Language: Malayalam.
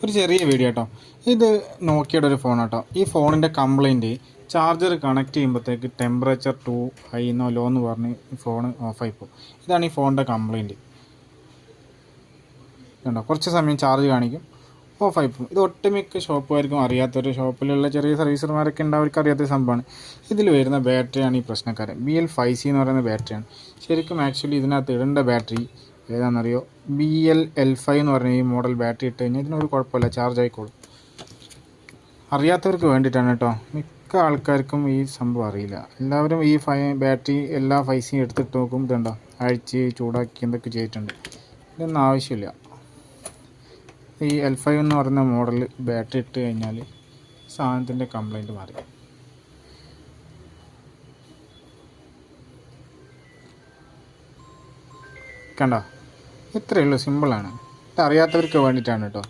ഒരു ചെറിയ വീഡിയോ കേട്ടോ. ഇത് നോക്കിയുടെ ഒരു ഫോൺ കേട്ടോ. ഈ ഫോണിൻ്റെ കംപ്ലൈൻറ്റ് ചാർജർ കണക്ട് ചെയ്യുമ്പോഴത്തേക്ക് ടെമ്പറേച്ചർ ടു ഹൈ എന്നോ ലോ എന്ന് പറഞ്ഞ് ഈ ഫോൺ ഓഫായി പോകും. ഇതാണ് ഈ ഫോണിൻ്റെ കംപ്ലൈൻറ്റ്. കണ്ടോ, കുറച്ച് സമയം ചാർജ് കാണിക്കും, ഓഫായി പോകും. ഇത് ഒട്ടുമിക്ക ഷോപ്പുകാർക്കും അറിയാത്തൊരു ഷോപ്പിലുള്ള ചെറിയ സർവീസർമാരൊക്കെ ഉണ്ട്, അവർക്ക് അറിയാത്തൊരു സംഭവമാണ്. ഇതിൽ വരുന്ന ബാറ്ററിയാണ് ഈ പ്രശ്നക്കാരൻ. BL5C എന്ന് പറയുന്ന ബാറ്ററിയാണ്. ശരിക്കും ആക്ച്വലി ഇതിനകത്ത് ഇടേണ്ട ബാറ്ററി ഏതാണെന്നറിയോ? BL-L5 എന്ന് പറഞ്ഞ ഈ മോഡൽ ബാറ്ററി ഇട്ട് കഴിഞ്ഞാൽ ഇതിനൊരു കുഴപ്പമില്ല, ചാർജ് ആയിക്കോളും. അറിയാത്തവർക്ക് വേണ്ടിയിട്ടാണ് കേട്ടോ. മിക്ക ആൾക്കാർക്കും ഈ സംഭവം അറിയില്ല. എല്ലാവരും ഈ ബാറ്ററി എല്ലാ 5C എടുത്തിട്ട് നോക്കും. ഇതുണ്ടോ, അഴിച്ച് ചൂടാക്കി എന്തൊക്കെ ചെയ്തിട്ടുണ്ട്. ഇതൊന്നും ആവശ്യമില്ല. ഈ L5 എന്ന് പറയുന്ന മോഡൽ ബാറ്ററി ഇട്ട് കഴിഞ്ഞാൽ സാധനത്തിൻ്റെ കംപ്ലൈൻറ്റ് മാറി. കണ്ടോ, ഇത്രയേ ഉള്ളൂ, സിമ്പിളാണ്. ഇത് അറിയാത്തവർക്ക് വേണ്ടിയിട്ടാണ് കേട്ടോ.